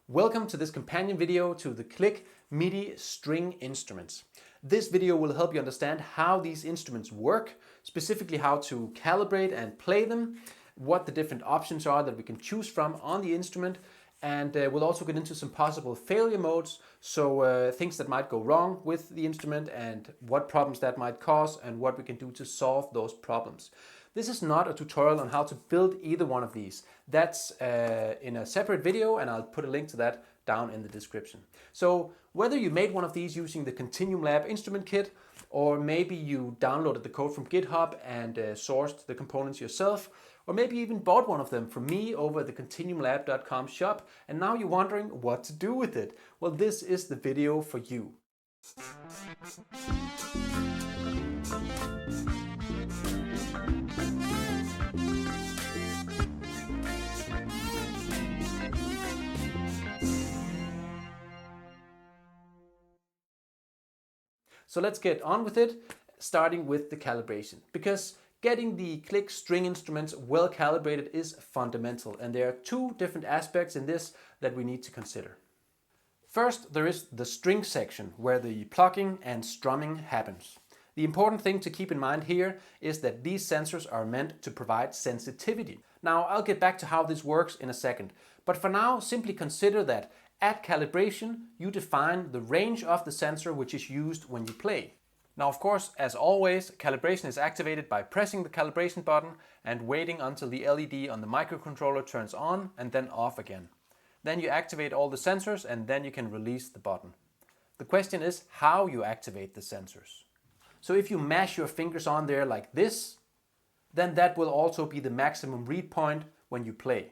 Welcome to this companion video to the KLIK MIDI string instruments. This video will help you understand how these instruments work, specifically how to calibrate and play them, what the different options are that we can choose from on the instrument, and we'll also get into some possible failure modes, so things that might go wrong with the instrument and what problems that might cause and what we can do to solve those problems. This is not a tutorial on how to build either one of these. That's in a separate video, and I'll put a link to that down in the description. So whether you made one of these using the Kontinuum Lab instrument kit, or maybe you downloaded the code from GitHub and sourced the components yourself, or maybe you even bought one of them from me over the kontinuumlab.com shop, and now you're wondering what to do with it. Well, this is the video for you. So let's get on with it, starting with the calibration, because getting the KLIK string instruments well calibrated is fundamental, and there are two different aspects in this that we need to consider. First, there is the string section where the plucking and strumming happens. The important thing to keep in mind here is that these sensors are meant to provide sensitivity. Now, I'll get back to how this works in a second, but for now, simply consider that at calibration, you define the range of the sensor which is used when you play. Now, of course, as always, calibration is activated by pressing the calibration button and waiting until the LED on the microcontroller turns on and then off again. Then you activate all the sensors and then you can release the button. The question is how you activate the sensors. So if you mash your fingers on there like this, then that will also be the maximum read point when you play.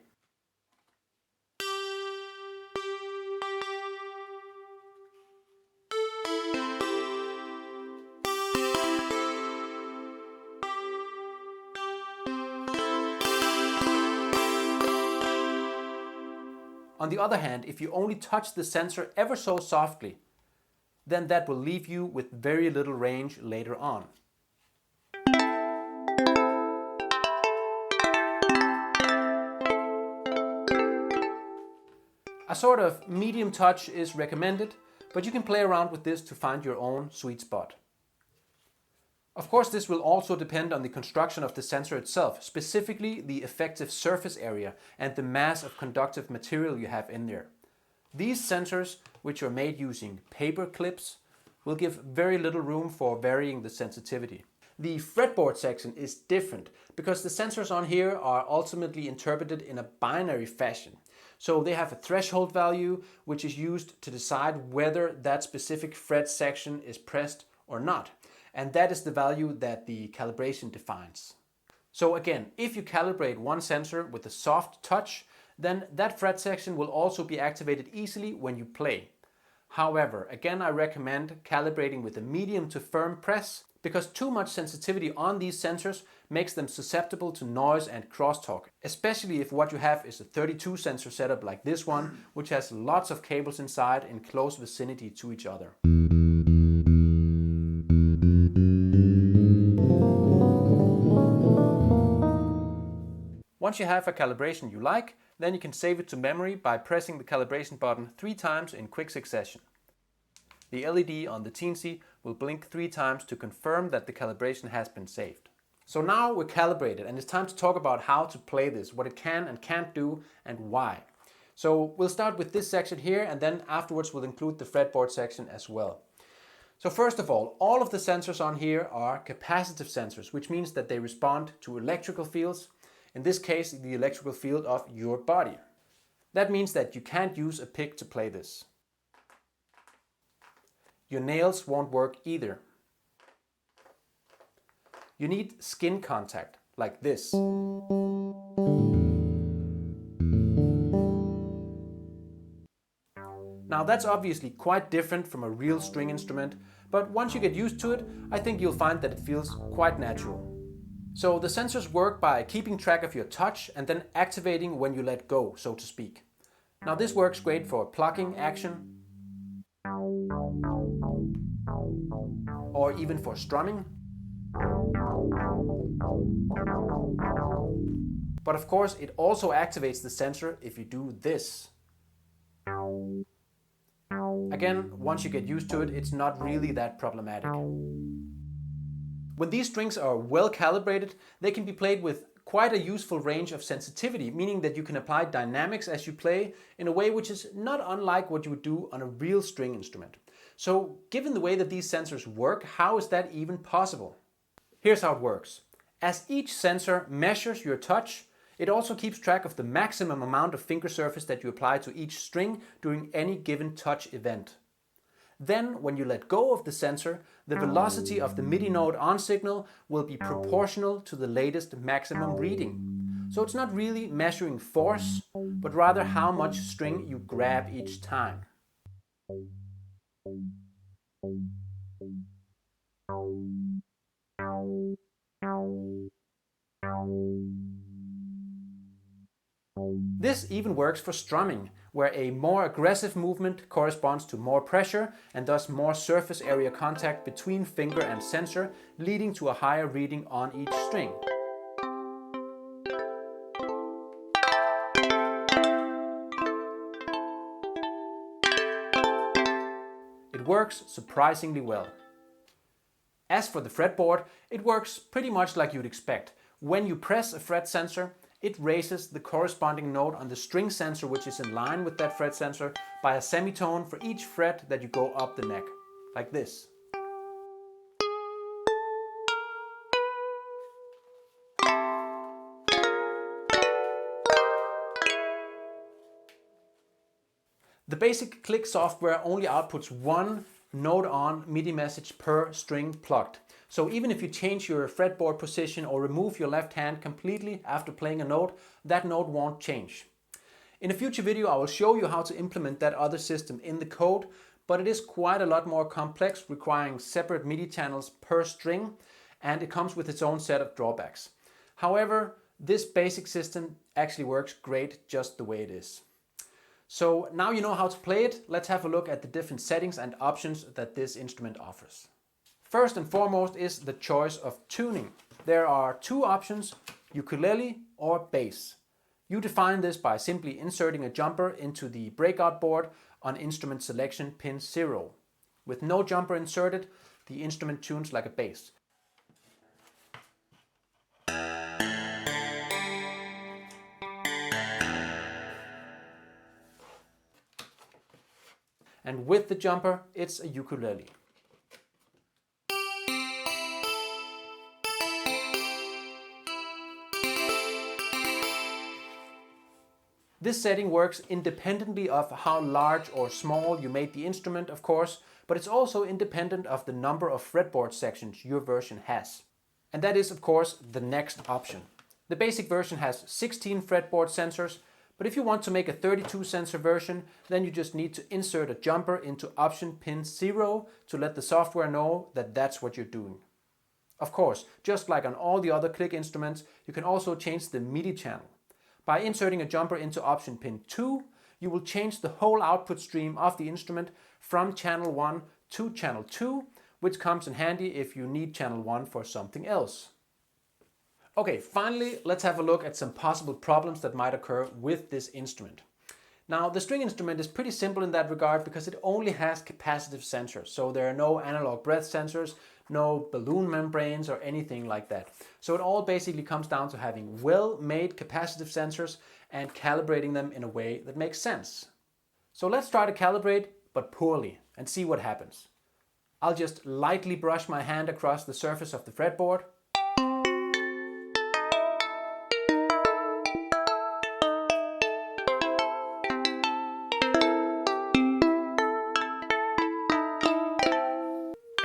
On the other hand, if you only touch the sensor ever so softly, then that will leave you with very little range later on. A sort of medium touch is recommended, but you can play around with this to find your own sweet spot. Of course, this will also depend on the construction of the sensor itself, specifically the effective surface area and the mass of conductive material you have in there. These sensors, which are made using paper clips, will give very little room for varying the sensitivity. The fretboard section is different because the sensors on here are ultimately interpreted in a binary fashion. So they have a threshold value which is used to decide whether that specific fret section is pressed or not. And that is the value that the calibration defines. So again, if you calibrate one sensor with a soft touch, then that fret section will also be activated easily when you play. However, again, I recommend calibrating with a medium to firm press, because too much sensitivity on these sensors makes them susceptible to noise and crosstalk, especially if what you have is a 32 sensor setup like this one, which has lots of cables inside in close vicinity to each other. Once you have a calibration you like, then you can save it to memory by pressing the calibration button 3 times in quick succession. The LED on the teensy will blink 3 times to confirm that the calibration has been saved. So now we're calibrated, and it's time to talk about how to play this, what it can and can't do, and why. So we'll start with this section here, and then afterwards we'll include the fretboard section as well. So first of all of the sensors on here are capacitive sensors, which means that they respond to electrical fields. In this case, the electrical field of your body. That means that you can't use a pick to play this. Your nails won't work either. You need skin contact, like this. Now that's obviously quite different from a real string instrument, but once you get used to it, I think you'll find that it feels quite natural. So the sensors work by keeping track of your touch and then activating when you let go, so to speak. Now this works great for plucking action, or even for strumming. But of course, it also activates the sensor if you do this. Again, once you get used to it, it's not really that problematic. When these strings are well calibrated, they can be played with quite a useful range of sensitivity, meaning that you can apply dynamics as you play in a way which is not unlike what you would do on a real string instrument. So, given the way that these sensors work, how is that even possible? Here's how it works. As each sensor measures your touch, it also keeps track of the maximum amount of finger surface that you apply to each string during any given touch event. Then, when you let go of the sensor, the velocity of the MIDI note on signal will be proportional to the latest maximum reading. So it's not really measuring force, but rather how much string you grab each time. This even works for strumming, where a more aggressive movement corresponds to more pressure and thus more surface area contact between finger and sensor, leading to a higher reading on each string. It works surprisingly well. As for the fretboard, it works pretty much like you'd expect. When you press a fret sensor, it raises the corresponding note on the string sensor, which is in line with that fret sensor, by a semitone for each fret that you go up the neck, like this. The basic KLIK software only outputs one note-on MIDI message per string plucked. So even if you change your fretboard position or remove your left hand completely after playing a note, that note won't change. In a future video I will show you how to implement that other system in the code, but it is quite a lot more complex, requiring separate MIDI channels per string, and it comes with its own set of drawbacks. However, this basic system actually works great just the way it is. So now you know how to play it, let's have a look at the different settings and options that this instrument offers. First and foremost is the choice of tuning. There are two options, ukulele or bass. You define this by simply inserting a jumper into the breakout board on instrument selection pin 0. With no jumper inserted, the instrument tunes like a bass. And with the jumper, it's a ukulele. This setting works independently of how large or small you made the instrument, of course, but it's also independent of the number of fretboard sections your version has. And that is, of course, the next option. The basic version has 16 fretboard sensors, but if you want to make a 32 sensor version, then you just need to insert a jumper into option pin 0 to let the software know that that's what you're doing. Of course, just like on all the other KLIK instruments, you can also change the MIDI channel. By inserting a jumper into option pin 2, you will change the whole output stream of the instrument from channel 1 to channel 2, which comes in handy if you need channel 1 for something else. Okay, finally, let's have a look at some possible problems that might occur with this instrument. Now, the string instrument is pretty simple in that regard because it only has capacitive sensors, so there are no analog breath sensors, no balloon membranes or anything like that. So it all basically comes down to having well-made capacitive sensors and calibrating them in a way that makes sense. So let's try to calibrate, but poorly, and see what happens. I'll just lightly brush my hand across the surface of the fretboard.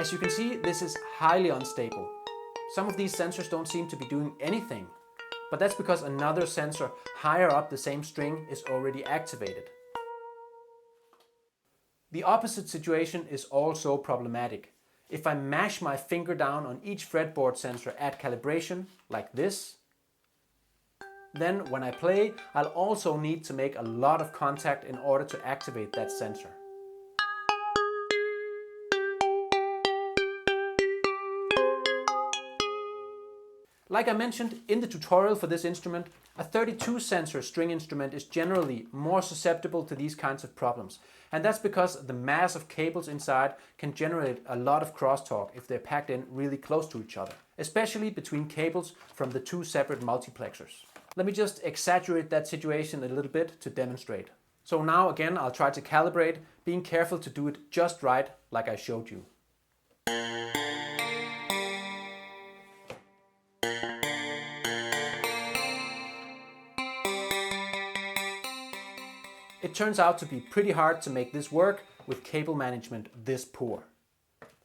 As you can see, this is highly unstable. Some of these sensors don't seem to be doing anything, but that's because another sensor higher up the same string is already activated. The opposite situation is also problematic. If I mash my finger down on each fretboard sensor at calibration, like this, then when I play, I'll also need to make a lot of contact in order to activate that sensor. Like I mentioned in the tutorial for this instrument, a 32 sensor string instrument is generally more susceptible to these kinds of problems. And that's because the mass of cables inside can generate a lot of crosstalk if they're packed in really close to each other, especially between cables from the two separate multiplexers. Let me just exaggerate that situation a little bit to demonstrate. So now again, I'll try to calibrate, being careful to do it just right, like I showed you. It turns out to be pretty hard to make this work with cable management this poor.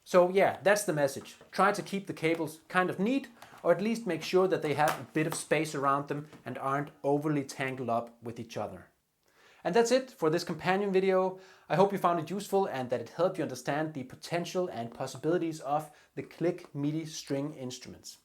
So yeah, that's the message. Try to keep the cables kind of neat, or at least make sure that they have a bit of space around them and aren't overly tangled up with each other. And that's it for this companion video. I hope you found it useful and that it helped you understand the potential and possibilities of the KLIK MIDI string instruments.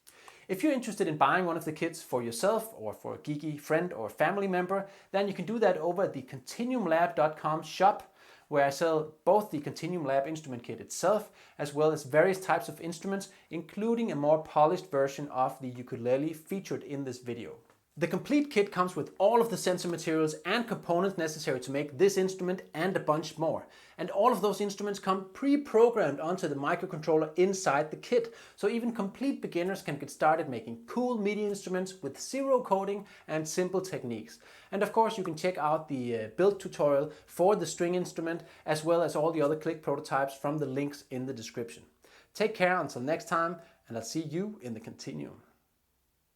If you're interested in buying one of the kits for yourself or for a geeky friend or family member, then you can do that over at the kontinuumlab.com shop, where I sell both the Kontinuum Lab instrument kit itself, as well as various types of instruments, including a more polished version of the ukulele featured in this video. The complete kit comes with all of the sensor materials and components necessary to make this instrument and a bunch more. And all of those instruments come pre-programmed onto the microcontroller inside the kit, so even complete beginners can get started making cool MIDI instruments with zero coding and simple techniques. And of course you can check out the build tutorial for the string instrument, as well as all the other KLIK prototypes from the links in the description. Take care until next time, and I'll see you in the Kontinuum.